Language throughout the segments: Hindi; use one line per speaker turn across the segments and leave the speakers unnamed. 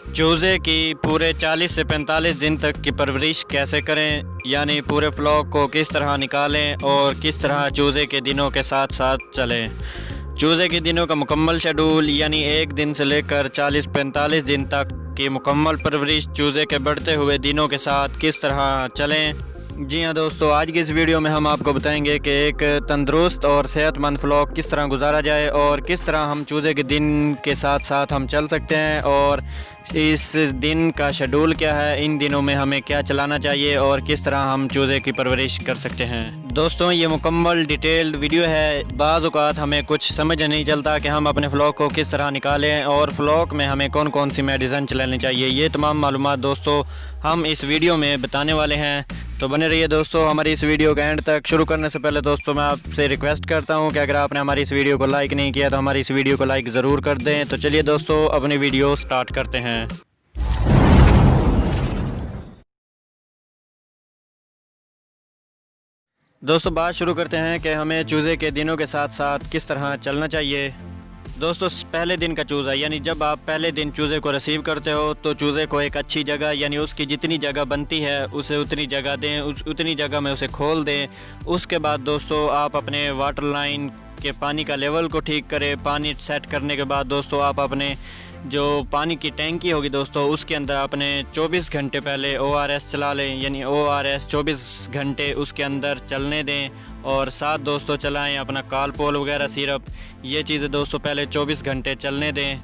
चूज़े की पूरे 40 से 45 दिन तक की परवरिश कैसे करें, यानी पूरे फ्लॉक को किस तरह निकालें और किस तरह चूज़े के दिनों के साथ साथ चलें। चूज़े के दिनों का मुकम्मल शेड्यूल यानी एक दिन से लेकर 40-45 दिन तक की मुकम्मल परवरिश चूज़े के बढ़ते हुए दिनों के साथ किस तरह चलें। जी हाँ दोस्तों, आज की इस वीडियो में हम आपको बताएंगे कि एक तंदुरुस्त और सेहतमंद फ्लॉक किस तरह गुजारा जाए और किस तरह हम चूज़े के दिन के साथ साथ हम चल सकते हैं और इस दिन का शेड्यूल क्या है, इन दिनों में हमें क्या चलाना चाहिए और किस तरह हम चूज़े की परवरिश कर सकते हैं। दोस्तों, ये मुकम्मल डिटेल्ड वीडियो है। बाज़ औक़ात हमें कुछ समझ नहीं चलता कि हम अपने फ्लॉक को किस तरह निकालें और फ्लॉक में हमें कौन कौन सी मेडिसिन चलानी चाहिए। ये तमाम मालूमात दोस्तों हम इस वीडियो में बताने वाले हैं, तो बने रहिए दोस्तों हमारी इस वीडियो के एंड तक। शुरू करने से पहले दोस्तों मैं आपसे रिक्वेस्ट करता हूं कि अगर आपने हमारी इस वीडियो को लाइक नहीं किया तो हमारी इस वीडियो को लाइक ज़रूर कर दें। तो चलिए दोस्तों अपनी वीडियो स्टार्ट करते हैं। दोस्तों बात शुरू करते हैं कि हमें चूज़े के दिनों के साथ साथ किस तरह चलना चाहिए। दोस्तों पहले दिन का चूज़ा यानी जब आप पहले दिन चूज़े को रिसीव करते हो तो चूज़े को एक अच्छी जगह यानी उसकी जितनी जगह बनती है उसे उतनी जगह दें, उतनी जगह में उसे खोल दें। उसके बाद दोस्तों आप अपने वाटर लाइन के पानी का लेवल को ठीक करें। पानी सेट करने के बाद दोस्तों आप अपने जो पानी की टैंकी होगी दोस्तों उसके अंदर अपने 24 घंटे पहले ORS चला लें, यानी ORS 24 घंटे उसके अंदर चलने दें और साथ दोस्तों चलाएं अपना कालपोल वगैरह सिरप। ये चीज़ें दोस्तों पहले 24 घंटे चलने दें।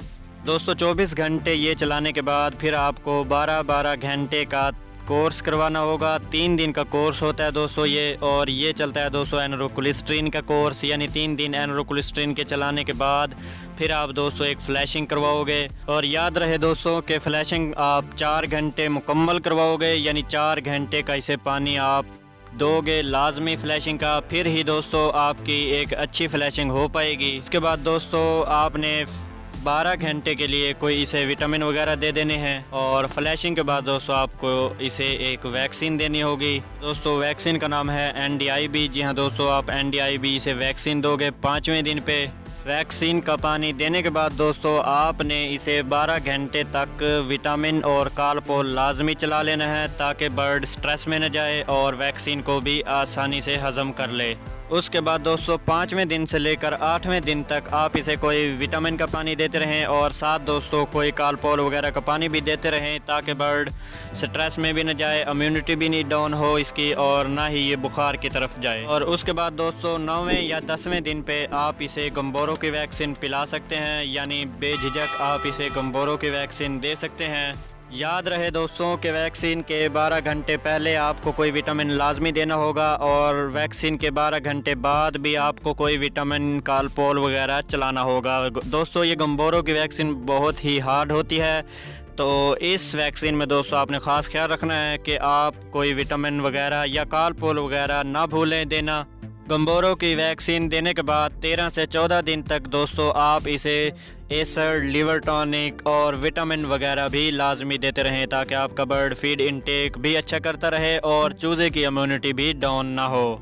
दोस्तों 24 घंटे ये चलाने के बाद फिर आपको 12-12 घंटे का कोर्स करवाना होगा। 3 दिन का कोर्स होता है दोस्तों ये, और ये चलता है दोस्तों एनरोकोलिस्ट्रीन का कोर्स, यानी 3 दिन एनरोकोलिस्ट्रीन के चलाने के बाद फिर आप दोस्तों एक फ़्लैशिंग करवाओगे। और याद रहे दोस्तों कि फ़्लैशिंग आप 4 घंटे मुकम्मल करवाओगे, यानी 4 घंटे का इसे पानी आप दोगे लाजमी फ़्लैशिंग का, फिर ही दोस्तों आपकी एक अच्छी फ़्लैशिंग हो पाएगी। इसके बाद दोस्तों आपने 12 घंटे के लिए कोई इसे विटामिन वगैरह दे देने हैं और फ्लैशिंग के बाद दोस्तों आपको इसे एक वैक्सीन देनी होगी। दोस्तों वैक्सीन का नाम है NDIB। जी हाँ दोस्तों, आप NDIB इसे वैक्सीन दोगे 5वें दिन पे। वैक्सीन का पानी देने के बाद दोस्तों आपने इसे 12 घंटे तक विटामिन और कालपोल लाजमी चला लेना है ताकि बर्ड स्ट्रेस में न जाए और वैक्सीन को भी आसानी से हज़म कर ले। उसके बाद दोस्तों 5वें दिन से लेकर 8वें दिन तक आप इसे कोई विटामिन का पानी देते रहें और साथ दोस्तों कोई कालपोल वगैरह का पानी भी देते रहें ताकि बर्ड स्ट्रेस में भी न जाए, इम्यूनिटी भी नहीं डाउन हो इसकी और ना ही ये बुखार की तरफ जाए। और उसके बाद दोस्तों 9वें या 10वें दिन पे आप इसे गम्बोरों की वैक्सीन पिला सकते हैं, यानी बेझिझक आप इसे गम्बोरों की वैक्सीन दे सकते हैं। याद रहे दोस्तों कि वैक्सीन के 12 घंटे पहले आपको कोई विटामिन लाजमी देना होगा और वैक्सीन के 12 घंटे बाद भी आपको कोई विटामिन कालपोल वगैरह चलाना होगा। दोस्तों ये गम्बोरों की वैक्सीन बहुत ही हार्ड होती है, तो इस वैक्सीन में दोस्तों आपने ख़ास ख्याल रखना है कि आप कोई विटामिन वगैरह या कालपोल वगैरह ना भूलें देना। गम्बोरों की वैक्सीन देने के बाद 13 से 14 दिन तक दोस्तों आप इसे एसर, लिवर टॉनिक और विटामिन वगैरह भी लाजमी देते रहें ताकि आपका बर्ड फीड इनटेक भी अच्छा करता रहे और चूज़े की इम्यूनिटी भी डाउन ना हो।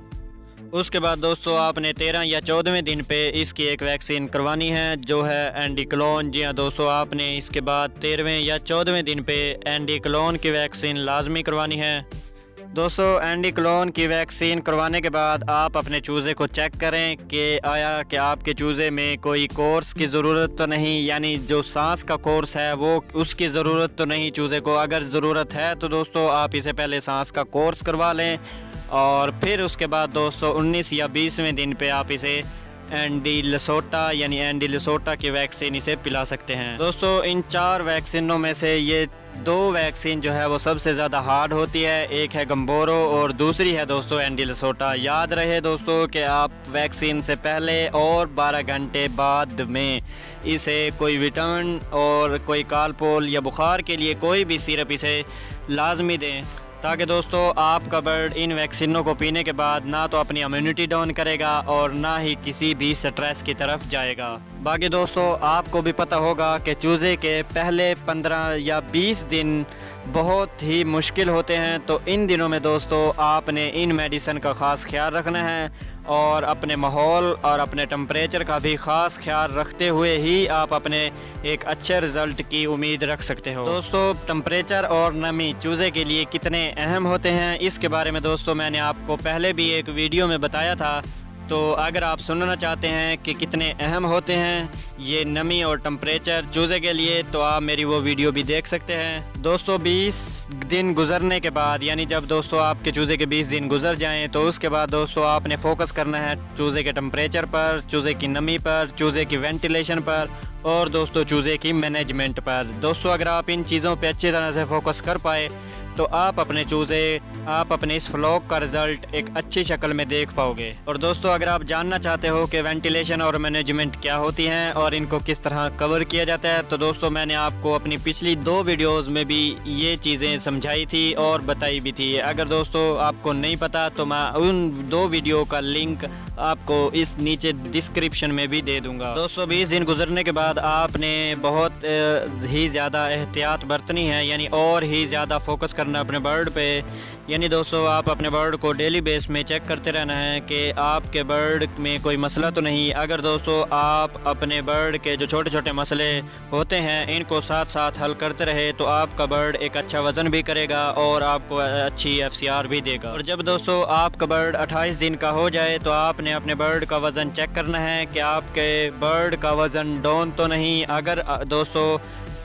उसके बाद दोस्तों आपने 13 या 14वें दिन पे इसकी एक वैक्सीन करवानी है जो है एंडीक्लोन। जी हाँ दोस्तों, आपने इसके बाद 13वें या 14वें दिन पे एंडीक्लोन की वैक्सीन लाजमी करवानी है। दोस्तों एंडीक्लोन की वैक्सीन करवाने के बाद आप अपने चूज़े को चेक करें कि आया कि आपके चूज़े में कोई कोर्स की ज़रूरत तो नहीं, यानी जो सांस का कोर्स है वो उसकी ज़रूरत तो नहीं चूज़े को। अगर ज़रूरत है तो दोस्तों आप इसे पहले सांस का कोर्स करवा लें और फिर उसके बाद दोस्तों 19 या 20वें दिन पे आप इसे एंडी-लिसोटा यानी एंडी-लिसोटा की वैक्सीन इसे पिला सकते हैं। दोस्तों इन 4 वैक्सीनों में से ये 2 वैक्सीन जो है वो सबसे ज़्यादा हार्ड होती है, एक है गम्बोरो और दूसरी है दोस्तों एंडी-लिसोटा। याद रहे दोस्तों कि आप वैक्सीन से पहले और 12 घंटे बाद में इसे कोई विटामिन और कोई कालपोल या बुखार के लिए कोई भी सिरप इसे लाजमी दें ताकि दोस्तों आपका बर्ड इन वैक्सीनों को पीने के बाद ना तो अपनी इम्यूनिटी डाउन करेगा और ना ही किसी भी स्ट्रेस की तरफ जाएगा। बाकी दोस्तों आपको भी पता होगा कि चूज़े के पहले 15 या 20 दिन बहुत ही मुश्किल होते हैं, तो इन दिनों में दोस्तों आपने इन मेडिसिन का ख़ास ख्याल रखना है और अपने माहौल और अपने टेम्परेचर का भी ख़ास ख्याल रखते हुए ही आप अपने एक अच्छे रिज़ल्ट की उम्मीद रख सकते हो। दोस्तों, टेम्परेचर और नमी चूज़े के लिए कितने अहम होते हैं, इसके बारे में दोस्तों मैंने आपको पहले भी एक वीडियो में बताया था। तो अगर आप सुनना चाहते हैं कि कितने अहम होते हैं ये नमी और टेम्परेचर चूज़े के लिए, तो आप मेरी वो वीडियो भी देख सकते हैं। दोस्तों, 20 दिन गुजरने के बाद, यानी जब दोस्तों आपके चूज़े के 20 दिन गुजर जाएं, तो उसके बाद दोस्तों आपने फोकस करना है चूज़े के टेम्परेचर पर, चूज़े की नमी पर, चूज़े की वेंटिलेशन पर और दोस्तों चूज़े की मैनेजमेंट पर। दोस्तों, अगर आप इन चीज़ों पर अच्छी तरह से फोकस कर पाए तो आप अपने इस व्लॉग का रिज़ल्ट एक अच्छी शक्ल में देख पाओगे। और दोस्तों, अगर आप जानना चाहते हो कि वेंटिलेशन और मैनेजमेंट क्या होती हैं और इनको किस तरह कवर किया जाता है, तो दोस्तों मैंने आपको अपनी पिछली 2 वीडियोस में भी ये चीज़ें समझाई थी और बताई भी थी। अगर दोस्तों आपको नहीं पता तो मैं उन 2 वीडियो का लिंक आपको इस नीचे डिस्क्रिप्शन में भी दे दूँगा। दोस्तों, 20 दिन गुजरने के बाद आपने बहुत ही ज़्यादा एहतियात बरतनी है, यानी और ही ज़्यादा फोकस करना अपने बर्ड पे। यानी दोस्तों आप अपने बर्ड को डेली बेस में चेक करते रहना है कि आपके बर्ड में कोई मसला तो नहीं। अगर दोस्तों आप अपने बर्ड के जो छोटे छोटे मसले होते हैं इनको साथ साथ हल करते रहे तो आपका बर्ड एक अच्छा वज़न भी करेगा और आपको अच्छी FCR भी देगा। और जब दोस्तों आपका बर्ड 28 दिन का हो जाए तो आपने अपने बर्ड का वज़न चेक करना है कि आपके बर्ड का वज़न डाउन तो नहीं। अगर दोस्तों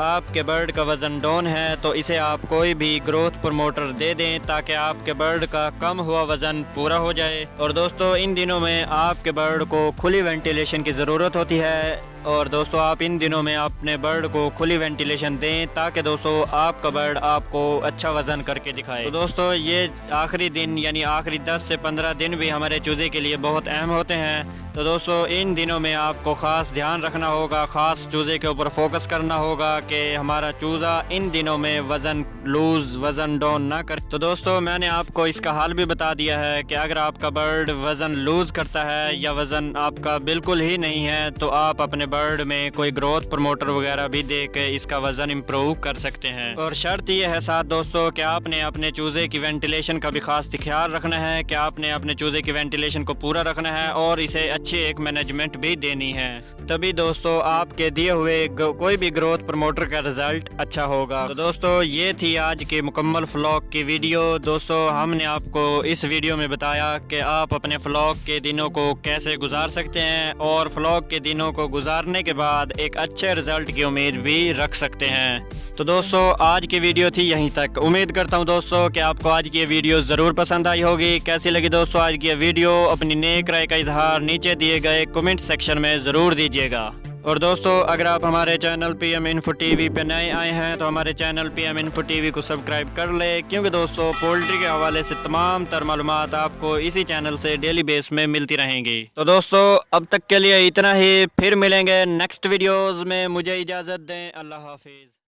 आपके बर्ड का वज़न डाउन है तो इसे आप कोई भी ग्रोथ प्रमोटर दे दें ताकि आपके बर्ड का कम हुआ वज़न पूरा हो जाए। और दोस्तों, इन दिनों में आपके बर्ड को खुली वेंटिलेशन की ज़रूरत होती है और दोस्तों आप इन दिनों में अपने बर्ड को खुली वेंटिलेशन दें ताकि दोस्तों आपका बर्ड आपको अच्छा वज़न करके दिखाए। तो दोस्तों, ये आखिरी दिन यानी आखिरी 10 से 15 दिन भी हमारे चूज़े के लिए बहुत अहम होते हैं। तो दोस्तों इन दिनों में आपको ख़ास ध्यान रखना होगा, ख़ास चूज़े के ऊपर फोकस करना होगा कि हमारा चूज़ा इन दिनों में वज़न डाउन ना करे। तो दोस्तों मैंने आपको इसका हल भी बता दिया है कि अगर आपका बर्ड वज़न लूज़ करता है या वज़न आपका बिल्कुल ही नहीं है तो आप अपने बर्ड में कोई ग्रोथ प्रमोटर वगैरह भी दे के इसका वज़न इम्प्रूव कर सकते हैं। और शर्त यह है साथ दोस्तों कि आपने अपने चूज़े की वेंटिलेशन का भी खास ख्याल रखना है कि आपने अपने चूज़े की वेंटिलेशन को पूरा रखना है और इसे अच्छी एक मैनेजमेंट भी देनी है। तभी दोस्तों आपके दिए हुए कोई भी ग्रोथ प्रमोटर का रिजल्ट अच्छा होगा। तो दोस्तों ये थी आज के मुकम्मल व्लॉग की वीडियो। दोस्तों हमने आपको इस वीडियो में बताया कि आप अपने व्लॉग के दिनों को कैसे गुजार सकते हैं और व्लॉग के दिनों को गुजारने के बाद एक अच्छे रिजल्ट की उम्मीद भी रख सकते हैं। तो दोस्तों आज की वीडियो थी यहीं तक। उम्मीद करता हूं दोस्तों कि आपको आज की ये वीडियो ज़रूर पसंद आई होगी। कैसी लगी दोस्तों आज की ये वीडियो, अपनी नेक राय का इजहार नीचे दिए गए कमेंट सेक्शन में ज़रूर दीजिएगा। और दोस्तों अगर आप हमारे चैनल PM इन्फो TV पे नए आए हैं तो हमारे चैनल PM इन्फो TV को सब्सक्राइब कर ले, क्योंकि दोस्तों पोल्ट्री के हवाले से तमाम तर मालूमात आपको इसी चैनल से डेली बेस में मिलती रहेंगी। तो दोस्तों अब तक के लिए इतना ही, फिर मिलेंगे नेक्स्ट वीडियोज़ में। मुझे इजाज़त दें, अल्लाह हाफिज़।